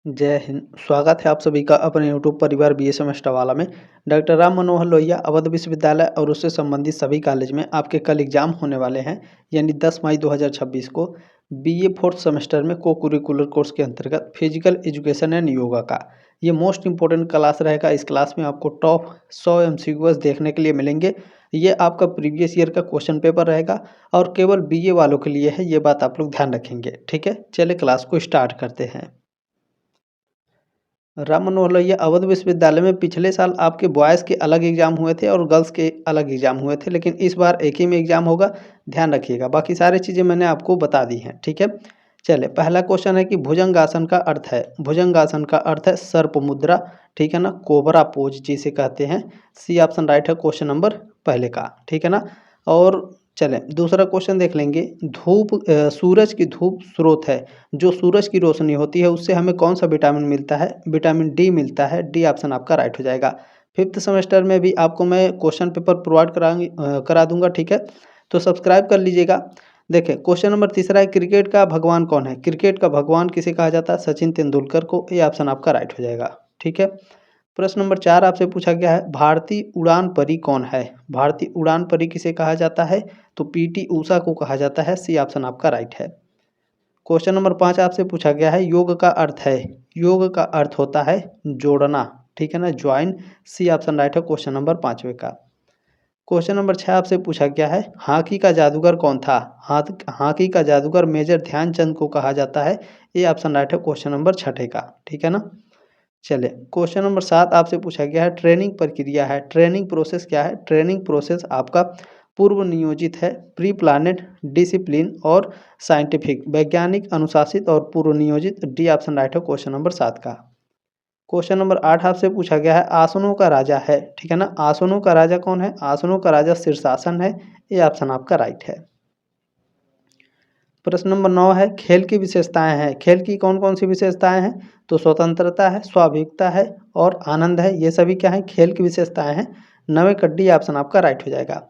जय हिंद। स्वागत है आप सभी का अपने यूट्यूब परिवार बीएसएम वाला में। डॉक्टर राम मनोहर लोहिया अवध विश्वविद्यालय और उससे संबंधित सभी कॉलेज में आपके कल एग्जाम होने वाले हैं, यानी 10 मई 2026 को बीए फोर्थ सेमेस्टर में को कुरिकुलर कोर्स के अंतर्गत फिजिकल एजुकेशन एंड योगा का ये मोस्ट इंपॉर्टेंट क्लास रहेगा। इस क्लास में आपको टॉप 100 एमसीक्यूज देखने के लिए मिलेंगे। ये आपका प्रीवियस ईयर का क्वेश्चन पेपर रहेगा और केवल बीए वालों के लिए है, ये बात आप लोग ध्यान रखेंगे। ठीक है, चलिए क्लास को स्टार्ट करते हैं। राम मनोहर लोहिया अवध विश्वविद्यालय में पिछले साल आपके बॉयज़ के अलग एग्जाम हुए थे और गर्ल्स के अलग एग्जाम हुए थे, लेकिन इस बार एक ही में एग्जाम होगा, ध्यान रखिएगा। बाकी सारी चीज़ें मैंने आपको बता दी हैं। ठीक है, चलिए पहला क्वेश्चन है कि भुजंगासन का अर्थ है। भुजंगासन का अर्थ है सर्प मुद्रा, ठीक है ना, कोबरा पोज जिसे कहते हैं। सी ऑप्शन राइट है क्वेश्चन नंबर पहले का, ठीक है ना। और चलें दूसरा क्वेश्चन देख लेंगे। सूरज की धूप स्रोत है, जो सूरज की रोशनी होती है उससे हमें कौन सा विटामिन मिलता है? विटामिन डी मिलता है। डी ऑप्शन आपका राइट हो जाएगा। फिफ्थ सेमेस्टर में भी आपको मैं क्वेश्चन पेपर प्रोवाइड करा दूंगा। ठीक है, तो सब्सक्राइब कर लीजिएगा। देखिए क्वेश्चन नंबर तीसरा है, क्रिकेट का भगवान कौन है? क्रिकेट का भगवान किसे कहा जाता है? सचिन तेंदुलकर को। ये ऑप्शन आपका राइट हो जाएगा। ठीक है, प्रश्न नंबर 4 आपसे पूछा गया है, भारतीय उड़ान परी कौन है? भारतीय उड़ान परी किसे कहा जाता है? तो पीटी ऊषा को कहा जाता है। सी ऑप्शन आपका राइट है। क्वेश्चन नंबर 5 आपसे पूछा गया है, योग का अर्थ है। योग का अर्थ होता है जोड़ना, ठीक है ना, ज्वाइन। सी ऑप्शन राइट है क्वेश्चन नंबर 5वें का। क्वेश्चन नंबर 6 आपसे पूछा गया है, हॉकी का जादूगर कौन था? हॉकी का जादूगर मेजर ध्यानचंद को कहा जाता है। ये ऑप्शन राइट है क्वेश्चन नंबर 6 का, ठीक है ना। चलिए क्वेश्चन नंबर 7 आपसे पूछा गया है, ट्रेनिंग प्रक्रिया है। ट्रेनिंग प्रोसेस क्या है? ट्रेनिंग प्रोसेस आपका पूर्व नियोजित है, प्री प्लानेड, डिसिप्लिन और साइंटिफिक, वैज्ञानिक, अनुशासित और पूर्व नियोजित। डी ऑप्शन राइट है क्वेश्चन नंबर 7 का। क्वेश्चन नंबर 8 आपसे पूछा गया है, आसनों का राजा है, ठीक है ना। आसनों का राजा कौन है? आसनों का राजा शीर्षासन है। ये ऑप्शन आपका राइट है। प्रश्न नंबर 9 है, खेल की विशेषताएं हैं। खेल की कौन कौन सी विशेषताएं हैं? तो स्वतंत्रता है, स्वाभाविकता है और आनंद है। ये सभी क्या है? खेल की विशेषताएं हैं। 9वें का डी ऑप्शन आपका राइट हो जाएगा।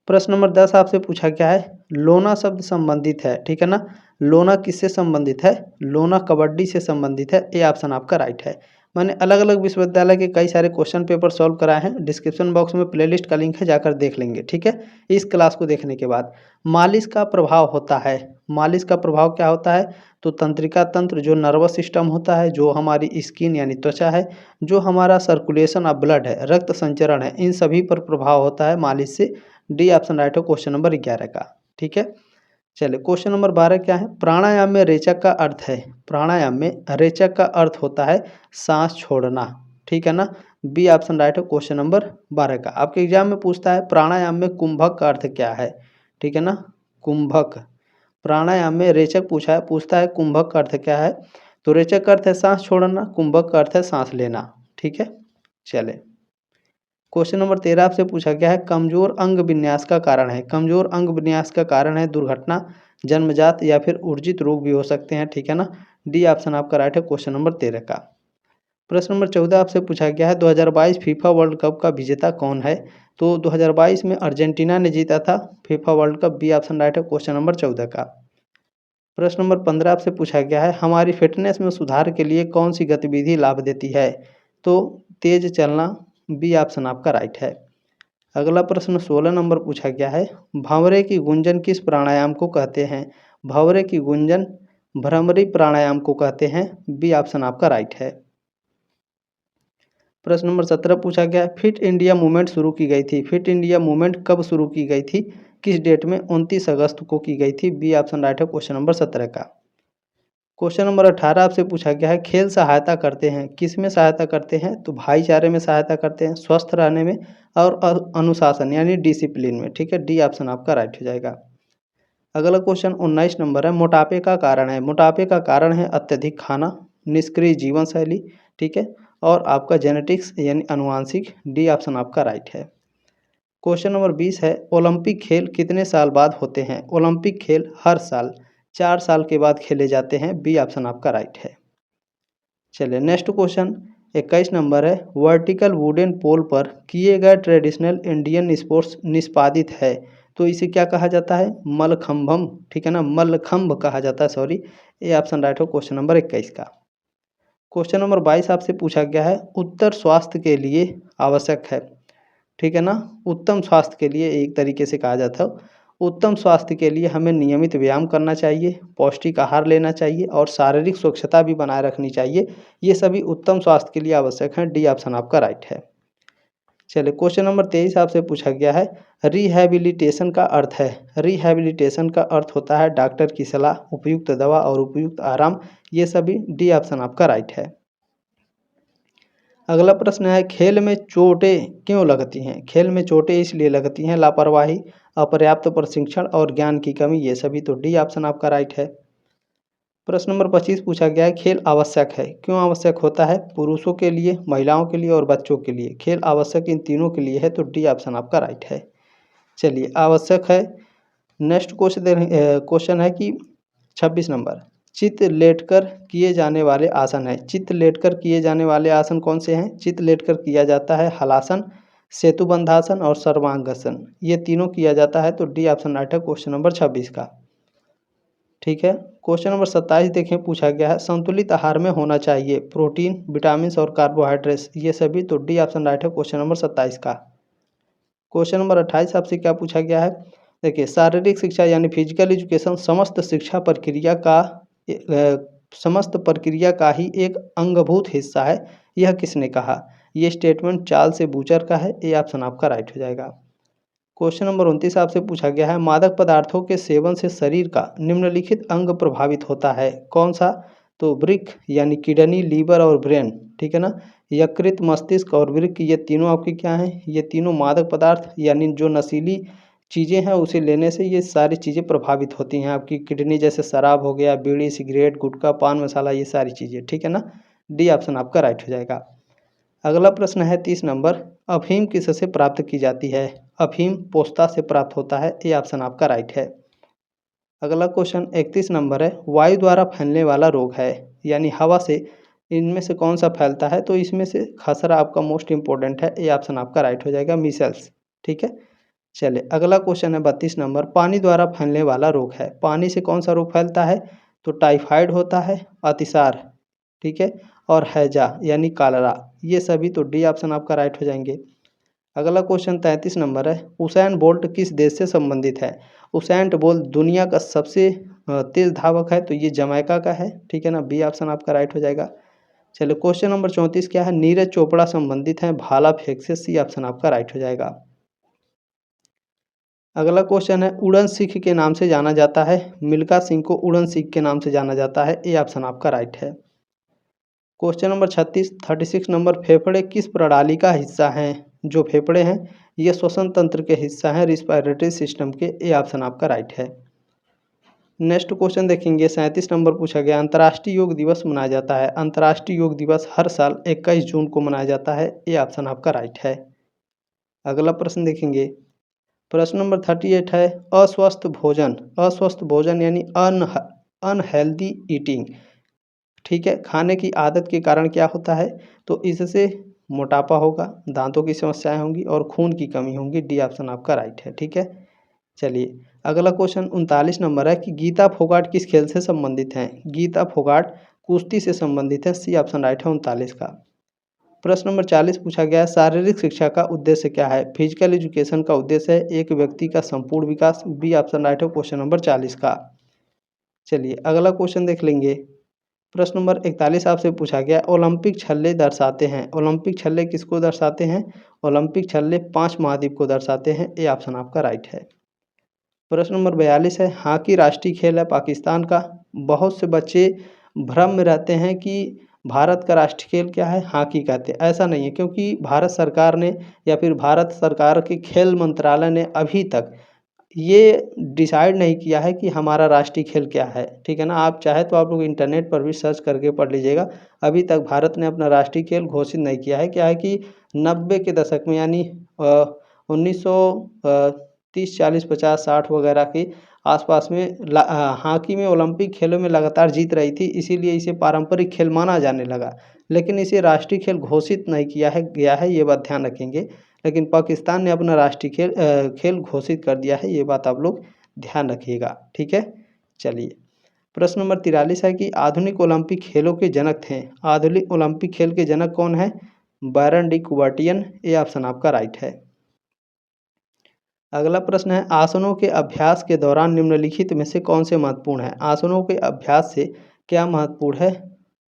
प्रश्न नंबर 10 आपसे पूछा गया है, लोना शब्द संबंधित है, ठीक है ना। लोना किससे संबंधित है? लोना कबड्डी से संबंधित है। ए ऑप्शन आपका राइट है। मैंने अलग अलग विश्वविद्यालय के कई सारे क्वेश्चन पेपर सॉल्व कराए हैं, डिस्क्रिप्शन बॉक्स में प्लेलिस्ट का लिंक है, जाकर देख लेंगे। ठीक है, इस क्लास को देखने के बाद मालिश का प्रभाव होता है। मालिश का प्रभाव क्या होता है? तो तंत्रिका तंत्र, जो नर्वस सिस्टम होता है, जो हमारी स्किन यानी त्वचा है, जो हमारा सर्कुलेशन ऑफ ब्लड है, रक्त संचरण है, इन सभी पर प्रभाव होता है मालिश से। डी ऑप्शन राइट हो क्वेश्चन नंबर 11 का। ठीक है, चलिए क्वेश्चन नंबर 12 क्या है? प्राणायाम में रेचक का अर्थ है। प्राणायाम में रेचक का अर्थ होता है सांस छोड़ना, ठीक है ना। बी ऑप्शन राइट है क्वेश्चन नंबर 12 का। आपके एग्जाम में पूछता है प्राणायाम में कुंभक का अर्थ क्या है, ठीक है ना। कुंभक, प्राणायाम में रेचक पूछता है कुंभक का अर्थ क्या है? तो रेचक का अर्थ है सांस छोड़ना, कुंभक का अर्थ है सांस लेना। ठीक है, चले क्वेश्चन नंबर 13 आपसे पूछा गया है, कमजोर अंग विन्यास का कारण है। कमजोर अंग विन्यास का कारण है दुर्घटना, जन्मजात या फिर उर्जित रोग भी हो सकते हैं, ठीक है ना। डी ऑप्शन आपका राइट है क्वेश्चन नंबर 13 का। प्रश्न नंबर 14 आपसे पूछा गया है, 2022 फीफा वर्ल्ड कप का विजेता कौन है? तो 2022 में अर्जेंटीना ने जीता था FIFA World Cup. B option right है क्वेश्चन नंबर 14 का। प्रश्न नंबर 15 आपसे पूछा गया है, हमारी फिटनेस में सुधार के लिए कौन सी गतिविधि लाभ देती है? तो तेज चलना। बी ऑप्शन आपका राइट है। अगला प्रश्न 16 नंबर पूछा गया है, भंवरे की गुंजन किस प्राणायाम को कहते हैं? भंवरे की गुंजन भ्रमरी प्राणायाम को कहते हैं। बी ऑप्शन आपका राइट है। प्रश्न नंबर 17 पूछा गया, फिट इंडिया मूवमेंट शुरू की गई थी। फिट इंडिया मूवमेंट कब शुरू की गई थी? किस डेट में? 29 अगस्त को की गई थी। बी ऑप्शन राइट है क्वेश्चन नंबर 17 का। क्वेश्चन नंबर 18 आपसे पूछा गया है, खेल सहायता करते हैं। किस में सहायता करते हैं? तो भाईचारे में सहायता करते हैं, स्वस्थ रहने में और अनुशासन यानी डिसिप्लिन में। ठीक है, डी ऑप्शन आपका राइट हो जाएगा। अगला क्वेश्चन 19 नंबर है, मोटापे का कारण है। मोटापे का कारण है अत्यधिक खाना, निष्क्रिय जीवन शैली, ठीक है, और आपका जेनेटिक्स यानी अनुवांशिक। डी ऑप्शन आपका राइट है। क्वेश्चन नंबर 20 है, ओलंपिक खेल कितने साल बाद होते हैं? ओलंपिक खेल हर साल 4 साल के बाद खेले जाते हैं। बी ऑप्शन आपका राइट है। चलिए नेक्स्ट क्वेश्चन 21 नंबर है, वर्टिकल वुडन पोल पर किए गए ट्रेडिशनल इंडियन स्पोर्ट्स निष्पादित है। तो इसे क्या कहा जाता है? मलखम्भम, ठीक है ना, मल्लखम्भ कहा जाता है, सॉरी। ये ऑप्शन राइट हो क्वेश्चन नंबर 21 का। क्वेश्चन नंबर 22 आपसे पूछा गया है, उत्तर स्वास्थ्य के लिए आवश्यक है। ठीक है ना, उत्तम स्वास्थ्य के लिए एक तरीके से कहा जाता है। उत्तम स्वास्थ्य के लिए हमें नियमित व्यायाम करना चाहिए, पौष्टिक आहार लेना चाहिए और शारीरिक स्वच्छता भी बनाए रखनी चाहिए। ये सभी उत्तम स्वास्थ्य के लिए आवश्यक हैं। डी ऑप्शन आपका राइट है। चलिए क्वेश्चन नंबर 23 आपसे पूछा गया है, रिहैबिलिटेशन का अर्थ है। रिहैबिलिटेशन का अर्थ होता है डॉक्टर की सलाह, उपयुक्त दवा और उपयुक्त आराम। ये सभी डी ऑप्शन आपका राइट है। अगला प्रश्न है, खेल में चोटें क्यों लगती हैं? खेल में चोटें इसलिए लगती हैं, लापरवाही, अपर्याप्त प्रशिक्षण और ज्ञान की कमी। ये सभी तो डी ऑप्शन आपका राइट है। प्रश्न नंबर 25 पूछा गया है, खेल आवश्यक है। क्यों आवश्यक होता है? पुरुषों के लिए, महिलाओं के लिए और बच्चों के लिए। खेल आवश्यक इन तीनों के लिए है, तो डी ऑप्शन आपका राइट है। चलिए आवश्यक है। नेक्स्ट क्वेश्चन है कि 26 नंबर, चित्त लेटकर किए जाने वाले आसन है। चित्त लेटकर किए जाने वाले आसन कौन से हैं? चित्त लेटकर किया जाता है हलासन, सेतुबंधासन और सर्वांगासन। ये तीनों किया जाता है, तो डी ऑप्शन राइट है क्वेश्चन नंबर 26 का। ठीक है, क्वेश्चन नंबर 27 देखें, पूछा गया है, संतुलित आहार में होना चाहिए प्रोटीन, विटामिन और कार्बोहाइड्रेट्स। ये सभी तो डी ऑप्शन राइट है क्वेश्चन नंबर 27 का। क्वेश्चन नंबर 28 आपसे क्या पूछा गया है? देखिए, शारीरिक शिक्षा यानी फिजिकल एजुकेशन समस्त शिक्षा प्रक्रिया का समस्त प्रक्रिया का ही एक अंगभूत हिस्सा है। यह किसने कहा? ये स्टेटमेंट चार्ल्स बूचर का है। ए ऑप्शन आपका राइट हो जाएगा। क्वेश्चन नंबर 29 आपसे पूछा गया है, मादक पदार्थों के सेवन से शरीर का निम्नलिखित अंग प्रभावित होता है। कौन सा? तो वृक्क यानी किडनी, लीवर और ब्रेन। ठीक है ना, यकृत, मस्तिष्क और वृक्क, ये तीनों आपके क्या हैं? ये तीनों मादक पदार्थ यानी जो नशीली चीज़ें हैं उसे लेने से ये सारी चीज़ें प्रभावित होती हैं। आपकी किडनी, जैसे शराब हो गया, बीड़ी, सिगरेट, गुटखा, पान मसाला, ये सारी चीज़ें। ठीक है ना, डी ऑप्शन आपका राइट हो जाएगा। अगला प्रश्न है 30 नंबर, अफीम किससे प्राप्त की जाती है? अफीम पोस्ता से प्राप्त होता है। ए ऑप्शन आपका राइट है। अगला क्वेश्चन 31 नंबर है, वायु द्वारा फैलने वाला रोग है, यानी हवा से इनमें से कौन सा फैलता है? तो इसमें से खसरा आपका मोस्ट इंपॉर्टेंट है। ए ऑप्शन आपका राइट हो जाएगा, मीसल्स। ठीक है, चलिए अगला क्वेश्चन है 32 नंबर, पानी द्वारा फैलने वाला रोग है। पानी से कौन सा रोग फैलता है? तो टाइफाइड होता है, अतिसार, ठीक है, और हैजा यानी कालरा। ये सभी तो डी ऑप्शन आपका राइट हो जाएंगे। अगला क्वेश्चन 33 नंबर है, उसेन बोल्ट किस देश से संबंधित है? उसेन बोल्ट दुनिया का सबसे तेज धावक है, तो ये जमैका का है। ठीक है ना, बी ऑप्शन आपका राइट हो जाएगा। चलिए क्वेश्चन नंबर 34 क्या है? नीरज चोपड़ा संबंधित है भाला फेंक से। सी ऑप्शन आपका राइट हो जाएगा। अगला क्वेश्चन है, उड़न सिख के नाम से जाना जाता है। मिल्खा सिंह को उड़न सिख के नाम से जाना जाता है। ए ऑप्शन आपका राइट है। क्वेश्चन नंबर 36 नंबर, फेफड़े किस प्रणाली का हिस्सा हैं? जो फेफड़े हैं ये श्वसन तंत्र के हिस्सा हैं, रिस्पायरेटरी सिस्टम के। ए ऑप्शन आपका राइट है। नेक्स्ट क्वेश्चन देखेंगे, 37 नंबर पूछा गया, अंतर्राष्ट्रीय योग दिवस मनाया जाता है। अंतर्राष्ट्रीय योग दिवस हर साल 21 जून को मनाया जाता है। ए ऑप्शन आपका राइट है। अगला प्रश्न देखेंगे, प्रश्न नंबर 38 है, अस्वस्थ भोजन। अस्वस्थ भोजन यानी अनहेल्दी ईटिंग। ठीक है, खाने की आदत के कारण क्या होता है? तो इससे मोटापा होगा, दांतों की समस्याएं होंगी और खून की कमी होगी। डी ऑप्शन आपका राइट है। ठीक है, चलिए अगला क्वेश्चन 39 नंबर है कि गीता फोगाट किस खेल से संबंधित हैं? गीता फोगाट कुश्ती से संबंधित है। सी ऑप्शन राइट है 39 का। प्रश्न नंबर 40 पूछा गया है, शारीरिक शिक्षा का उद्देश्य क्या है? फिजिकल एजुकेशन का उद्देश्य है एक व्यक्ति का संपूर्ण विकास। बी ऑप्शन राइट है क्वेश्चन नंबर 40 का। चलिए अगला क्वेश्चन देख लेंगे, प्रश्न नंबर 41 आपसे पूछा गया, ओलंपिक छल्ले दर्शाते हैं। ओलंपिक छल्ले किसको दर्शाते हैं? ओलंपिक छल्ले 5 महाद्वीप को दर्शाते हैं। ए ऑप्शन आपका राइट है। प्रश्न नंबर 42 है, हॉकी राष्ट्रीय खेल है पाकिस्तान का। बहुत से बच्चे भ्रम में रहते हैं कि भारत का राष्ट्रीय खेल क्या है? हॉकी कहते हैं। ऐसा नहीं है, क्योंकि भारत सरकार ने या फिर भारत सरकार के खेल मंत्रालय ने अभी तक ये डिसाइड नहीं किया है कि हमारा राष्ट्रीय खेल क्या है। ठीक है ना, आप चाहे तो आप लोग इंटरनेट पर भी सर्च करके पढ़ लीजिएगा। अभी तक भारत ने अपना राष्ट्रीय खेल घोषित नहीं किया है। क्या है कि 90 के दशक में यानी 1930, 40, 50, 60 वगैरह के आसपास में हॉकी में ओलंपिक खेलों में लगातार जीत रही थी, इसीलिए इसे पारंपरिक खेल माना जाने लगा। लेकिन इसे राष्ट्रीय खेल घोषित नहीं किया है गया है, ये बात ध्यान रखेंगे। लेकिन पाकिस्तान ने अपना राष्ट्रीय खेल घोषित कर दिया है, ये बात आप लोग ध्यान रखिएगा। ठीक है, चलिए प्रश्न नंबर 43 है कि आधुनिक ओलंपिक खेलों के जनक थे। आधुनिक ओलंपिक खेल के जनक कौन है? Baron de Coubertin. ये ऑप्शन आपका राइट है। अगला प्रश्न है आसनों के अभ्यास के दौरान निम्नलिखित में से कौन से महत्वपूर्ण है? आसनों के अभ्यास से क्या महत्वपूर्ण है?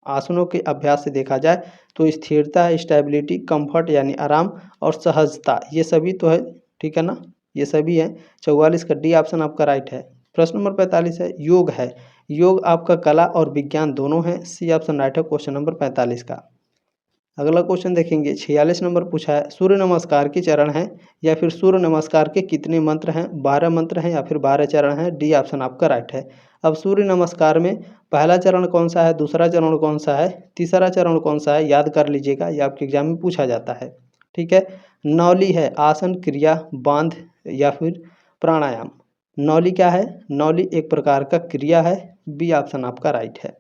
आसनों के अभ्यास से देखा जाए तो स्थिरता, स्टेबिलिटी, कंफर्ट यानी आराम और सहजता, ये सभी तो है, ठीक है ना, ये सभी है। 44 का डी ऑप्शन आपका राइट है। प्रश्न नंबर 45 है योग है। योग आपका कला और विज्ञान दोनों है। सी ऑप्शन राइट है क्वेश्चन नंबर 45 का। अगला क्वेश्चन देखेंगे 46 नंबर पूछा है सूर्य नमस्कार के चरण हैं या फिर सूर्य नमस्कार के कितने मंत्र हैं? 12 मंत्र हैं या फिर 12 चरण हैं? डी ऑप्शन आपका राइट है। अब सूर्य नमस्कार में पहला चरण कौन सा है, दूसरा चरण कौन सा है, तीसरा चरण कौन सा है, याद कर लीजिएगा, ये आपके एग्जाम में पूछा जाता है। ठीक है, नौली है आसन, क्रिया, बांध या फिर प्राणायाम। नौली क्या है? नौली एक प्रकार का क्रिया है। बी ऑप्शन आपका राइट है।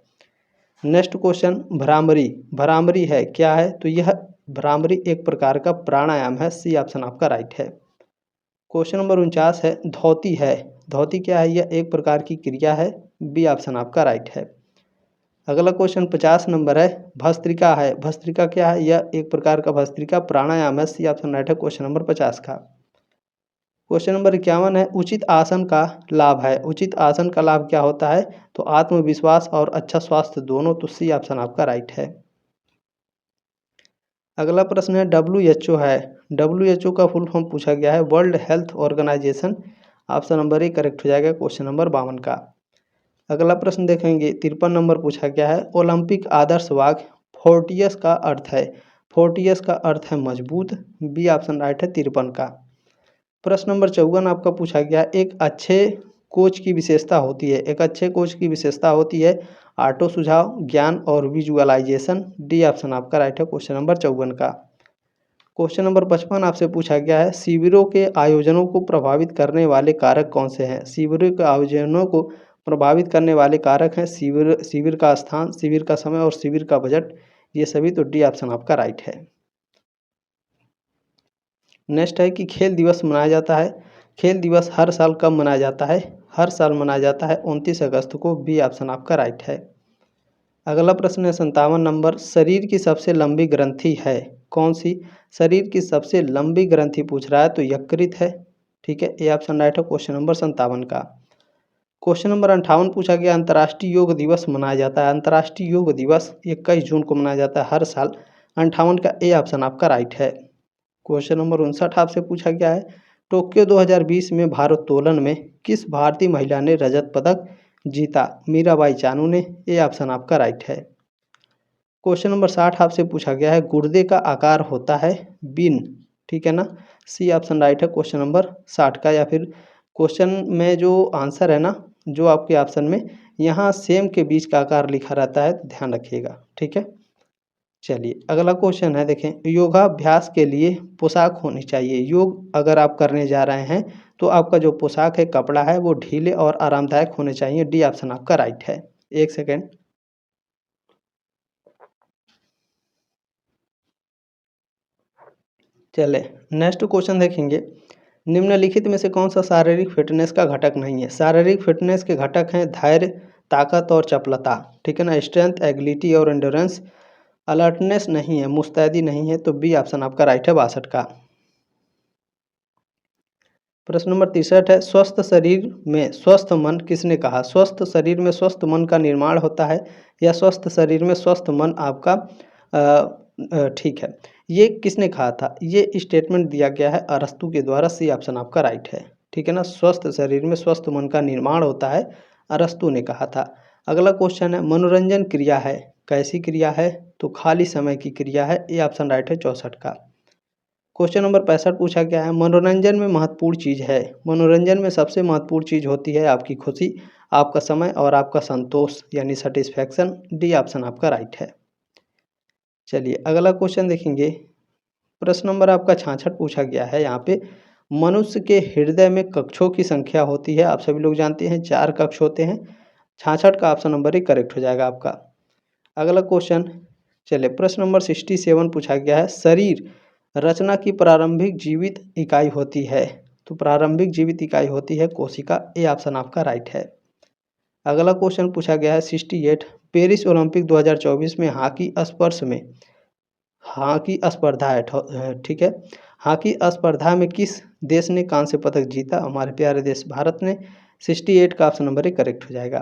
Next question Bhramari. भ्रामरी है क्या है? तो यह भ्रामरी एक प्रकार का प्राणायाम है। सी ऑप्शन आपका राइट है। क्वेश्चन नंबर 49 है धौती है। धौती क्या है? यह एक प्रकार की क्रिया है। बी ऑप्शन आपका राइट है। अगला क्वेश्चन 50 नंबर है भस्त्रिका है। भस्त्रिका क्या है? यह एक प्रकार का भस्त्रिका प्राणायाम है। सी ऑप्शन राइट है क्वेश्चन नंबर 50 का। क्वेश्चन नंबर 51 है उचित आसन का लाभ है। उचित आसन का लाभ क्या होता है? तो आत्मविश्वास और अच्छा स्वास्थ्य दोनों। तो सी ऑप्शन आपका राइट है। अगला प्रश्न है WHO है। WHO का फुल फॉर्म पूछा गया है world health organisation. Option number A correct हो जाएगा क्वेश्चन नंबर 52 का। अगला प्रश्न देखेंगे 53 नंबर पूछा गया है ओलंपिक आदर्श वाक्य फोर्टियस का अर्थ है। फोर्टियस का अर्थ है मजबूत। बी ऑप्शन राइट है 53 का। प्रश्न नंबर 54 आपका पूछा गया एक अच्छे कोच की विशेषता होती है। एक अच्छे कोच की विशेषता होती है ऑटो सुझाव, ज्ञान और विजुअलाइजेशन। डी ऑप्शन आपका राइट है क्वेश्चन नंबर 54 का। क्वेश्चन नंबर 55 आपसे पूछा गया है शिविरों के आयोजनों को प्रभावित करने वाले कारक कौन से हैं? शिविरों के आयोजनों को प्रभावित करने वाले कारक हैं शिविर का स्थान, शिविर का समय और शिविर का बजट। ये सभी तो डी ऑप्शन आपका राइट है। नेक्स्ट है कि खेल दिवस मनाया जाता है। खेल दिवस हर साल कब मनाया जाता है? हर साल मनाया जाता है 29 अगस्त को। बी ऑप्शन आपका राइट है। अगला प्रश्न है 57 नंबर शरीर की सबसे लंबी ग्रंथि है कौन सी? शरीर की सबसे लंबी ग्रंथि पूछ रहा है तो यकृत है। ठीक है, ए ऑप्शन राइट है क्वेश्चन नंबर 57 का। क्वेश्चन नंबर 58 पूछा गया अंतर्राष्ट्रीय योग दिवस मनाया जाता है। अंतर्राष्ट्रीय योग दिवस 21 जून को मनाया जाता है हर साल। 58 का ए ऑप्शन आपका राइट है। क्वेश्चन नंबर 59 आपसे पूछा गया है टोक्यो 2020 में भारोत्तोलन में किस भारतीय महिला ने रजत पदक जीता? मीराबाई चानू ने। ये ऑप्शन आपका राइट है। क्वेश्चन नंबर 60 आपसे पूछा गया है गुर्दे का आकार होता है बिन। ठीक है ना, सी ऑप्शन राइट है क्वेश्चन नंबर 60 का। या फिर क्वेश्चन में जो आंसर है ना, जो आपके ऑप्शन में यहाँ सेम के बीच का आकार लिखा रहता है, तो ध्यान रखिएगा। ठीक है, चलिए अगला क्वेश्चन है देखें योगाभ्यास के लिए पोशाक होनी चाहिए। योग अगर आप करने जा रहे हैं तो आपका जो पोशाक है, कपड़ा है, वो ढीले और आरामदायक होने चाहिए। डी ऑप्शन आपका राइट है। एक सेकेंड। चले नेक्स्ट क्वेश्चन देखेंगे निम्नलिखित में से कौन सा शारीरिक फिटनेस का घटक नहीं है? शारीरिक फिटनेस के घटक हैं धैर्य, ताकत और चपलता। ठीक है ना, स्ट्रेंथ, एग्लिटी और एंडोरेंस। अलर्टनेस नहीं है, मुस्तैदी नहीं है। तो बी ऑप्शन आपका राइट है 62 का। प्रश्न नंबर 63 है स्वस्थ शरीर में स्वस्थ मन किसने कहा? स्वस्थ शरीर में स्वस्थ मन का निर्माण होता है या स्वस्थ शरीर में स्वस्थ मन आपका ठीक है, ये किसने कहा था? ये स्टेटमेंट दिया गया है अरस्तु के द्वारा। सी ऑप्शन आपका राइट है। ठीक है ना, स्वस्थ शरीर में स्वस्थ मन का निर्माण होता है, अरस्तु ने कहा था। अगला क्वेश्चन है मनोरंजन क्रिया है कैसी क्रिया है? तो खाली समय की क्रिया है। ये ऑप्शन राइट है 64 का। क्वेश्चन नंबर 65 पूछा गया है मनोरंजन में महत्वपूर्ण चीज़ है। मनोरंजन में सबसे महत्वपूर्ण चीज़ होती है आपकी खुशी, आपका समय और आपका संतोष यानी सेटिस्फैक्शन। डी ऑप्शन आपका राइट है। चलिए अगला क्वेश्चन देखेंगे। प्रश्न नंबर आपका 66 पूछा गया है। यहाँ पे मनुष्य के हृदय में कक्षों की संख्या होती है, आप सभी लोग जानते हैं 4 कक्ष होते हैं। 66 का ऑप्शन नंबर ही करेक्ट हो जाएगा आपका। अगला क्वेश्चन चलिए प्रश्न नंबर 67 पूछा गया है शरीर रचना की प्रारंभिक जीवित इकाई होती है। तो प्रारंभिक जीवित इकाई होती है कोशिका। ए ऑप्शन आपका राइट है। अगला क्वेश्चन पूछा गया है 68 पेरिस ओलंपिक 2024 में हॉकी स्पर्धा है, ठीक है। हॉकी स्पर्धा में किस देश ने कांस्य पदक जीता? हमारे प्यारे देश भारत ने। 68 का ऑप्शन नंबर 1 करेक्ट हो जाएगा।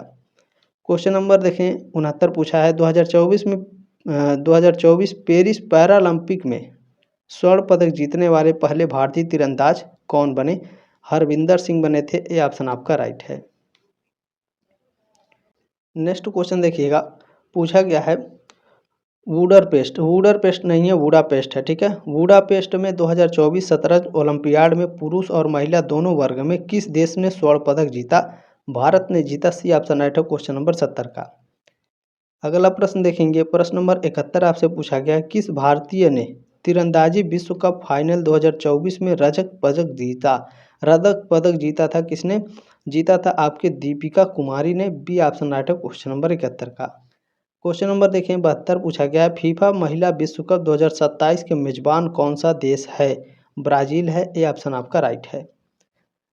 क्वेश्चन नंबर देखें 69 पूछा है 2024 पेरिस पैरालंपिक में स्वर्ण पदक जीतने वाले पहले भारतीय तीरंदाज कौन बने? हरविंदर सिंह बने थे। ये ऑप्शन आपका राइट है। नेक्स्ट क्वेश्चन देखिएगा, पूछा गया है वुडरपेस्ट नहीं है, वुडापेस्ट है, ठीक है। वुडापेस्ट में 2024 शतरंज ओलंपियाड में पुरुष और महिला दोनों वर्ग में किस देश ने स्वर्ण पदक जीता? भारत ने जीता। सी ऑप्शन राइट है क्वेश्चन नंबर 70 का। अगला प्रश्न देखेंगे, प्रश्न नंबर 71 आपसे पूछा गया है किस भारतीय ने तीरंदाजी विश्व कप फाइनल 2024 में रजत पदक जीता था? किसने जीता था? आपके दीपिका कुमारी ने। बी ऑप्शन राइट है क्वेश्चन नंबर 71 का। क्वेश्चन नंबर देखें 72 पूछा गया है फीफा महिला विश्व कप 2027 के मेजबान कौन सा देश है? ब्राजील है। ए ऑप्शन आपका राइट है।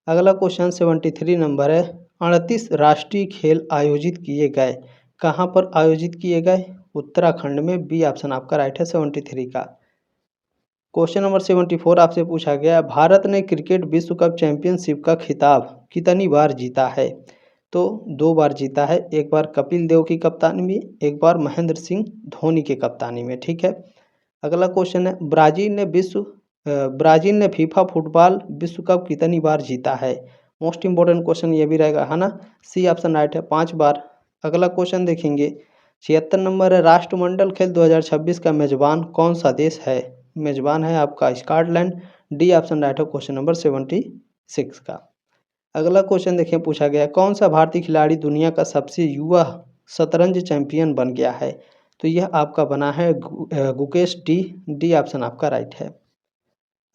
अगला क्वेश्चन 73 नंबर है 38 राष्ट्रीय खेल आयोजित किए गए, कहाँ पर आयोजित किए गए? उत्तराखंड में। बी ऑप्शन आपका राइट है 73 का। क्वेश्चन नंबर 74 आपसे पूछा गया है भारत ने क्रिकेट विश्व कप चैंपियनशिप का खिताब कितनी बार जीता है? तो 2 बार जीता है, एक बार कपिल देव की कप्तानी में, एक बार महेंद्र सिंह धोनी की कप्तानी में, ठीक है। अगला क्वेश्चन है ब्राज़ील ने फीफा फुटबॉल विश्व कप कितनी बार जीता है? मोस्ट इंपॉर्टेंट क्वेश्चन ये भी रहेगा, है ना। सी ऑप्शन राइट है 5 बार। अगला क्वेश्चन देखेंगे 76 नंबर है राष्ट्रमंडल खेल 2026 का मेजबान कौन सा देश है? मेजबान है आपका स्कॉटलैंड। डी ऑप्शन राइट है क्वेश्चन नंबर 76 का। अगला क्वेश्चन देखें पूछा गया कौन सा भारतीय खिलाड़ी दुनिया का सबसे युवा शतरंज चैंपियन बन गया है? तो यह आपका बना है गुकेश डी ऑप्शन आपका राइट है।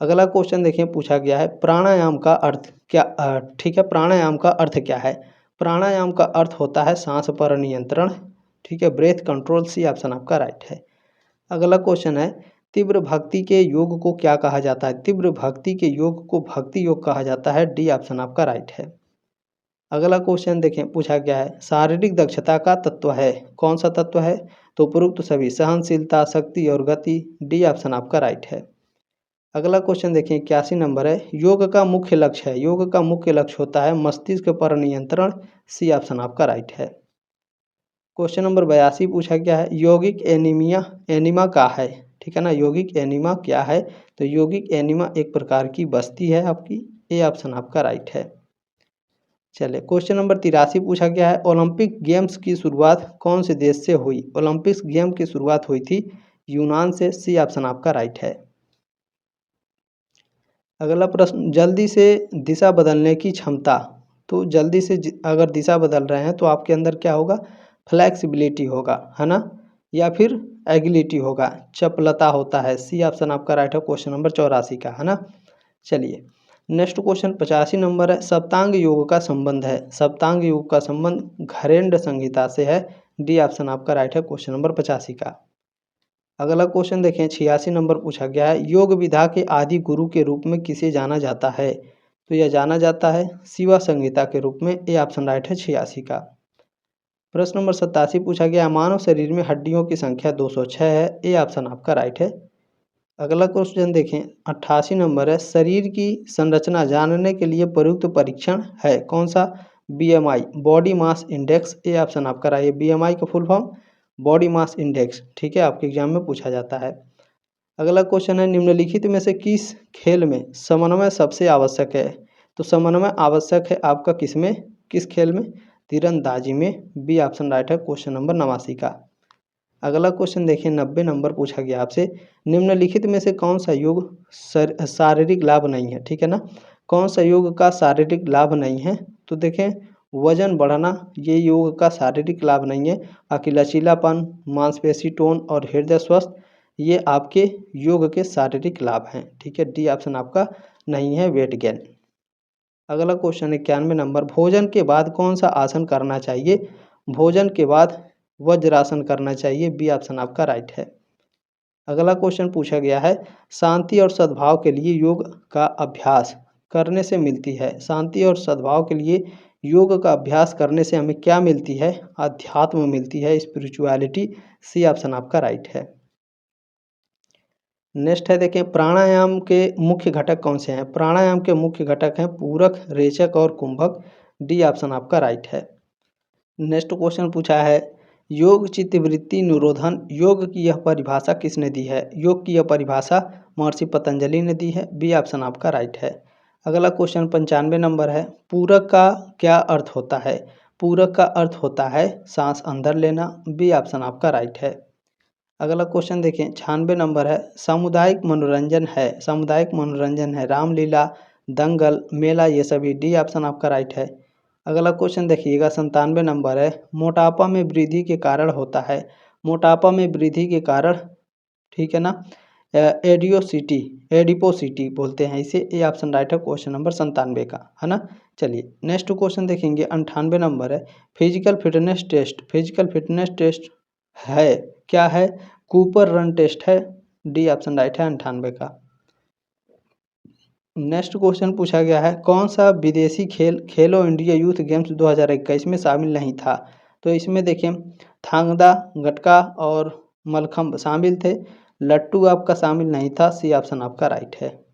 अगला क्वेश्चन देखें पूछा गया है प्राणायाम का अर्थ क्या, ठीक है, प्राणायाम का अर्थ क्या है? प्राणायाम का अर्थ होता है सांस पर नियंत्रण, ठीक है, ब्रेथ कंट्रोल। सी ऑप्शन आपका राइट है। अगला क्वेश्चन है तीव्र भक्ति के योग को क्या कहा जाता है? तीव्र भक्ति के योग को भक्ति योग कहा जाता है। डी ऑप्शन आपका राइट है। अगला क्वेश्चन देखें पूछा गया है शारीरिक दक्षता का तत्व है, कौन सा तत्व है? तो उपरोक्त सभी सहनशीलता, शक्ति और गति। डी ऑप्शन आपका राइट है। अगला क्वेश्चन देखें 81 नंबर है योग का मुख्य लक्ष्य है, योग का मुख्य लक्ष्य होता है मस्तिष्क पर नियंत्रण। सी ऑप्शन आपका राइट है। क्वेश्चन नंबर 82 पूछा गया है यौगिक एनीमा का है, ठीक है ना। यौगिक एनीमा क्या है? तो यौगिक एनीमा एक प्रकार की बस्ती है आपकी। ए ऑप्शन आपका राइट है। चलिए क्वेश्चन नंबर 83 पूछा गया है ओलंपिक गेम्स की शुरुआत कौन से देश से हुई? ओलंपिक्स गेम की शुरुआत हुई थी यूनान से। सी ऑप्शन आपका राइट है। अगला प्रश्न जल्दी से दिशा बदलने की क्षमता, तो जल्दी से अगर दिशा बदल रहे हैं तो आपके अंदर क्या होगा? फ्लैक्सिबिलिटी होगा, है ना, या फिर एगिलिटी होगा, चपलता होता है। सी ऑप्शन आपका राइट है क्वेश्चन नंबर 84 का, है ना। चलिए नेक्स्ट क्वेश्चन 85 नंबर है सप्तांग योग का संबंध है, सप्तांग योग का संबंध घरेंड संहिता से है। डी ऑप्शन आपका राइट है क्वेश्चन नंबर 85 का। अगला क्वेश्चन देखें 86 नंबर पूछा गया है योग विधा के आदि गुरु के रूप में किसे जाना जाता है? तो यह जाना जाता है शिवा संहिता के रूप में। ए ऑप्शन राइट है 86 का। प्रश्न नंबर 87 पूछा गया मानव शरीर में हड्डियों की संख्या 206 है। ए ऑप्शन आपका राइट है। अगला क्वेश्चन देखें 88 नंबर है शरीर की संरचना जानने के लिए प्रयुक्त परीक्षण है, कौन सा? BMI, body mass index. A option आपका राइट है। बीएमआई का full form body mass index, ठीक है, आपके एग्जाम में पूछा जाता है। अगला क्वेश्चन है निम्नलिखित में से किस खेल में समन्वय सबसे आवश्यक है? तो समन्वय आवश्यक है आपका किसमें, किस खेल में? तीरंदाजी में। बी ऑप्शन राइट है क्वेश्चन नंबर 89 का। अगला क्वेश्चन देखिए 90 नंबर पूछा गया आपसे निम्नलिखित में से कौन सा योग शारीरिक लाभ नहीं है, ठीक है ना। कौन सा योग का शारीरिक लाभ नहीं है? तो देखें वजन बढ़ना ये योग का शारीरिक लाभ नहीं है, बाकी लचीलापन, मांसपेशी टोन और हृदय स्वस्थ ये आपके योग के शारीरिक लाभ हैं, ठीक है। डी ऑप्शन आपका नहीं है वेट गेन। अगला क्वेश्चन 91 नंबर भोजन के बाद कौन सा आसन करना चाहिए? भोजन के बाद वज्रासन करना चाहिए। बी ऑप्शन आपका राइट है। अगला क्वेश्चन पूछा गया है शांति और सद्भाव के लिए योग का अभ्यास करने से मिलती है, शांति और सद्भाव के लिए योग का अभ्यास करने से हमें क्या मिलती है? अध्यात्म मिलती है, स्पिरिचुअलिटी। सी ऑप्शन आपका राइट है। नेक्स्ट है, देखें प्राणायाम के मुख्य घटक कौन से हैं? प्राणायाम के मुख्य घटक हैं पूरक, रेचक और कुंभक। डी ऑप्शन आपका राइट है। नेक्स्ट क्वेश्चन पूछा है, योग चित्तवृत्ति निरोधन, योग की यह परिभाषा किसने दी है? योग की यह परिभाषा महर्षि पतंजलि ने दी है। बी ऑप्शन आपका राइट है। अगला क्वेश्चन 95 नंबर है, पूरक का क्या अर्थ होता है? पूरक का अर्थ होता है सांस अंदर लेना। बी ऑप्शन आपका राइट है। अगला क्वेश्चन देखें 96 नंबर है, सामुदायिक मनोरंजन है, सामुदायिक मनोरंजन है रामलीला, दंगल, मेला, ये सभी। डी ऑप्शन आपका राइट है। अगला क्वेश्चन देखिएगा 97 नंबर है, मोटापा में वृद्धि के कारण होता है। मोटापा में वृद्धि के कारण, ठीक है ना, एडियोसिटी, एडिपोसिटी बोलते हैं इसे। ए ऑप्शन राइट है क्वेश्चन नंबर 97 का, है ना। चलिए नेक्स्ट क्वेश्चन देखेंगे 98 नंबर है, physical fitness test, physical fitness test है क्या है? कूपर रन टेस्ट है। डी ऑप्शन राइट है 98 का। नेक्स्ट क्वेश्चन पूछा गया है, कौन सा विदेशी खेल खेलो इंडिया यूथ गेम्स 2021 में शामिल नहीं था? तो इसमें देखें थांगदा, गटका और मलखम्ब शामिल थे। लट्टू आपका शामिल नहीं था। सी ऑप्शन आपका राइट है।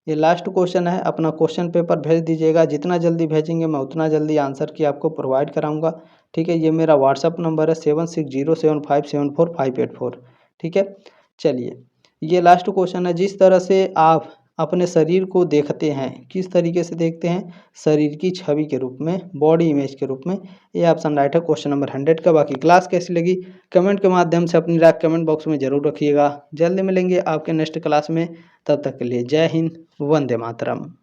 ये लास्ट क्वेश्चन है, अपना क्वेश्चन पेपर भेज दीजिएगा, जितना जल्दी भेजेंगे मैं उतना जल्दी आंसर की आपको प्रोवाइड कराऊंगा। ठीक है, ये मेरा व्हाट्सअप नंबर है 7607574584। ठीक है, चलिए ये लास्ट क्वेश्चन है, जिस तरह से आप अपने शरीर को देखते हैं, किस तरीके से देखते हैं? शरीर की छवि के रूप में, बॉडी इमेज के रूप में। ये ऑप्शन राइट है क्वेश्चन नंबर 100 का। बाकी क्लास कैसी लगी कमेंट के माध्यम से अपनी राय कमेंट बॉक्स में जरूर रखिएगा। जल्दी मिलेंगे आपके नेक्स्ट क्लास में, तब तक के लिए जय हिंद, वंदे मातरम।